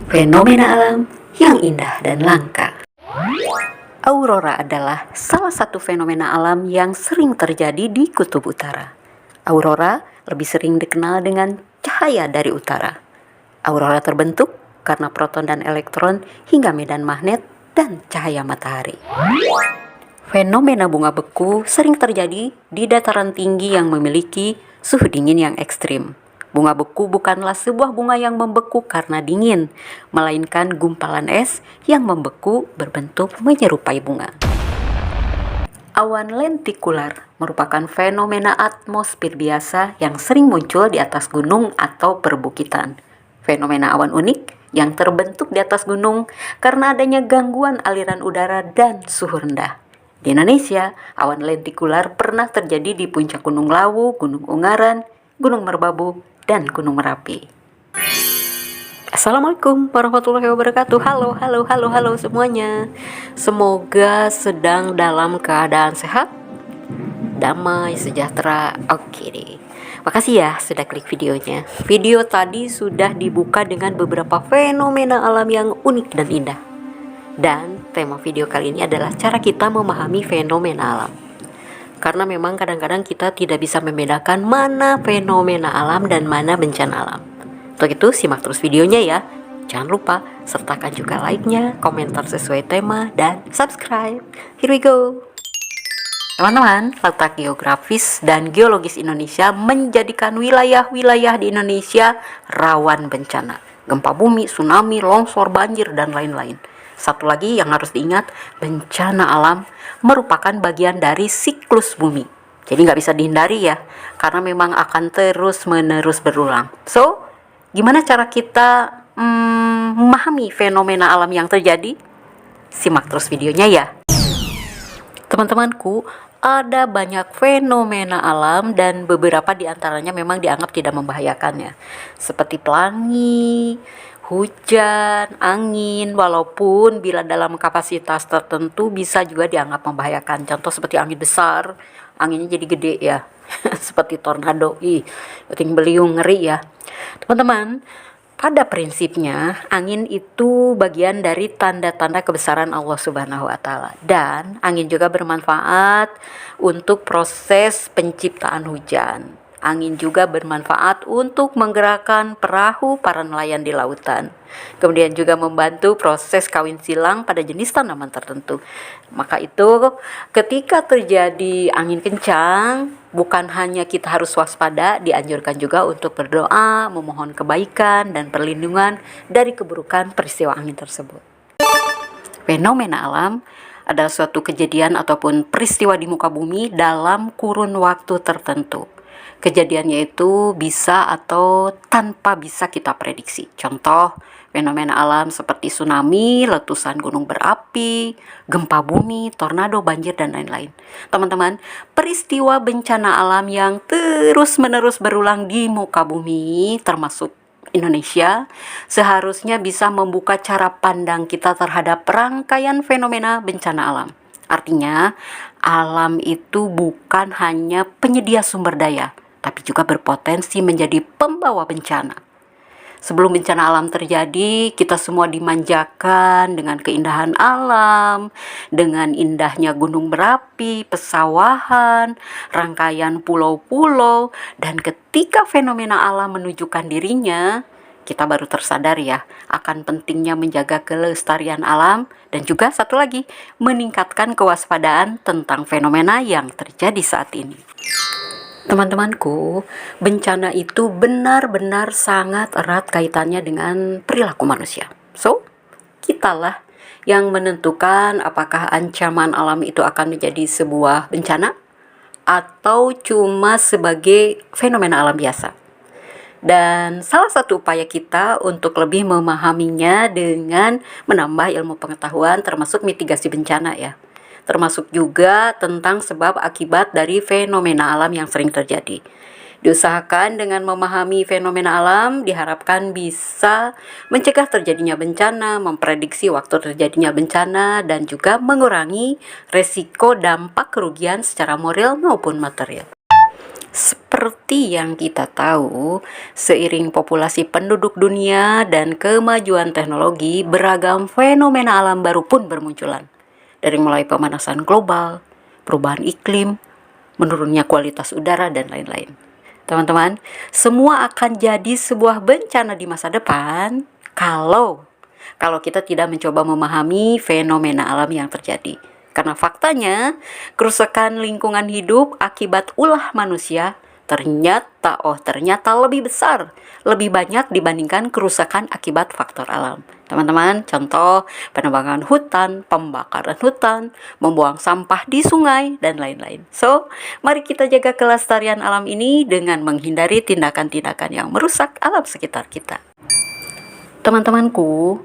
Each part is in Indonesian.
Fenomena alam yang indah dan langka. Aurora adalah salah satu fenomena alam yang sering terjadi di kutub utara. Aurora lebih sering dikenal dengan cahaya dari utara. Aurora terbentuk karena proton dan elektron hingga medan magnet dan cahaya matahari. Fenomena bunga beku sering terjadi di dataran tinggi yang memiliki suhu dingin yang ekstrim. Bunga beku bukanlah sebuah bunga yang membeku karena dingin, melainkan gumpalan es yang membeku berbentuk menyerupai bunga. Awan lentikular merupakan fenomena atmosfer biasa yang sering muncul di atas gunung atau perbukitan. Fenomena awan unik yang terbentuk di atas gunung karena adanya gangguan aliran udara dan suhu rendah. Di Indonesia, awan lentikular pernah terjadi di puncak Gunung Lawu, Gunung Ungaran, Gunung Merbabu, dan Gunung Merapi. Assalamualaikum warahmatullahi wabarakatuh. Halo semuanya. Semoga sedang dalam keadaan sehat, damai, sejahtera. Oke deh. Makasih ya sudah klik videonya. Video tadi sudah dibuka dengan beberapa fenomena alam yang unik dan indah. Dan tema video kali ini adalah cara kita memahami fenomena alam. Karena memang kadang-kadang kita tidak bisa membedakan mana fenomena alam dan mana bencana alam. Untuk itu simak terus videonya ya. Jangan lupa sertakan juga like-nya, komentar sesuai tema, dan subscribe. Here we go. Teman-teman, letak geografis dan geologis Indonesia menjadikan wilayah-wilayah di Indonesia rawan bencana. Gempa bumi, tsunami, longsor, banjir, dan lain-lain. Satu lagi yang harus diingat, bencana alam merupakan bagian dari siklus bumi. Jadi nggak bisa dihindari ya, karena memang akan terus-menerus berulang. So, gimana cara kita memahami fenomena alam yang terjadi? Simak terus videonya ya. Teman-temanku, ada banyak fenomena alam dan beberapa di antaranya memang dianggap tidak membahayakan ya. Seperti pelangi, hujan, angin, walaupun bila dalam kapasitas tertentu bisa juga dianggap membahayakan. Contoh seperti angin besar, anginnya jadi gede ya. Seperti tornado, puting beliung, ngeri ya. Teman-teman, pada prinsipnya angin itu bagian dari tanda-tanda kebesaran Allah Subhanahu wa taala. Dan angin juga bermanfaat untuk proses penciptaan hujan. Angin juga bermanfaat untuk menggerakkan perahu para nelayan di lautan. Kemudian juga membantu proses kawin silang pada jenis tanaman tertentu. Maka itu ketika terjadi angin kencang, bukan hanya kita harus waspada, dianjurkan juga untuk berdoa, memohon kebaikan dan perlindungan dari keburukan peristiwa angin tersebut. Fenomena alam adalah suatu kejadian ataupun peristiwa di muka bumi dalam kurun waktu tertentu. Kejadiannya itu bisa atau tanpa bisa kita prediksi. Contoh, fenomena alam seperti tsunami, letusan gunung berapi, gempa bumi, tornado, banjir, dan lain-lain. Teman-teman, peristiwa bencana alam yang terus-menerus berulang di muka bumi, termasuk Indonesia, seharusnya bisa membuka cara pandang kita terhadap rangkaian fenomena bencana alam. Artinya, alam itu bukan hanya penyedia sumber daya, tapi juga berpotensi menjadi pembawa bencana. Sebelum bencana alam terjadi, kita semua dimanjakan dengan keindahan alam, dengan indahnya gunung berapi, pesawahan, rangkaian pulau-pulau, dan ketika fenomena alam menunjukkan dirinya, kita baru tersadar ya akan pentingnya menjaga kelestarian alam dan juga satu lagi, meningkatkan kewaspadaan tentang fenomena yang terjadi saat ini. Teman-temanku, bencana itu benar-benar sangat erat kaitannya dengan perilaku manusia. So, kitalah yang menentukan apakah ancaman alam itu akan menjadi sebuah bencana atau cuma sebagai fenomena alam biasa. Dan salah satu upaya kita untuk lebih memahaminya dengan menambah ilmu pengetahuan termasuk mitigasi bencana ya. Termasuk juga tentang sebab akibat dari fenomena alam yang sering terjadi. Diusahakan dengan memahami fenomena alam diharapkan bisa mencegah terjadinya bencana, memprediksi waktu terjadinya bencana, dan juga mengurangi resiko dampak kerugian secara moral maupun material. Seperti yang kita tahu, seiring populasi penduduk dunia dan kemajuan teknologi, beragam fenomena alam baru pun bermunculan. Dari mulai pemanasan global, perubahan iklim, menurunnya kualitas udara, dan lain-lain. Teman-teman, semua akan jadi sebuah bencana di masa depan kalau kita tidak mencoba memahami fenomena alam yang terjadi. Karena faktanya, kerusakan lingkungan hidup akibat ulah manusia ternyata lebih besar, lebih banyak dibandingkan kerusakan akibat faktor alam. Teman-teman, contoh penebangan hutan, pembakaran hutan, membuang sampah di sungai, dan lain-lain. So, mari kita jaga kelestarian alam ini dengan menghindari tindakan-tindakan yang merusak alam sekitar kita. Teman-temanku,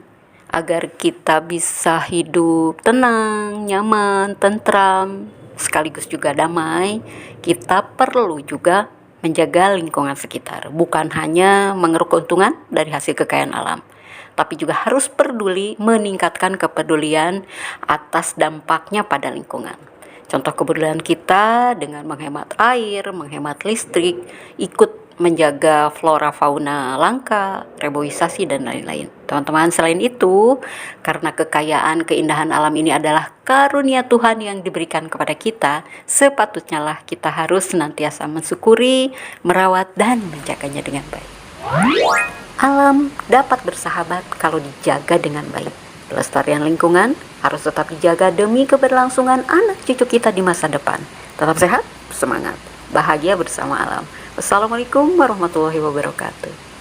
agar kita bisa hidup tenang, nyaman, tentram, sekaligus juga damai, kita perlu juga menjaga lingkungan sekitar. Bukan hanya mengeruk keuntungan dari hasil kekayaan alam, tapi juga harus peduli meningkatkan kepedulian atas dampaknya pada lingkungan. Contoh kepedulian kita dengan menghemat air, menghemat listrik, ikut menjaga flora fauna langka, reboisasi, dan lain-lain. Teman-teman, selain itu, karena kekayaan keindahan alam ini adalah karunia Tuhan yang diberikan kepada kita, sepatutnya lah kita harus senantiasa mensyukuri, merawat, dan menjaganya dengan baik. Alam dapat bersahabat kalau dijaga dengan baik. Kelestarian lingkungan harus tetap dijaga demi keberlangsungan anak cucu kita di masa depan. Tetap sehat, semangat, bahagia bersama alam. Wassalamualaikum warahmatullahi wabarakatuh.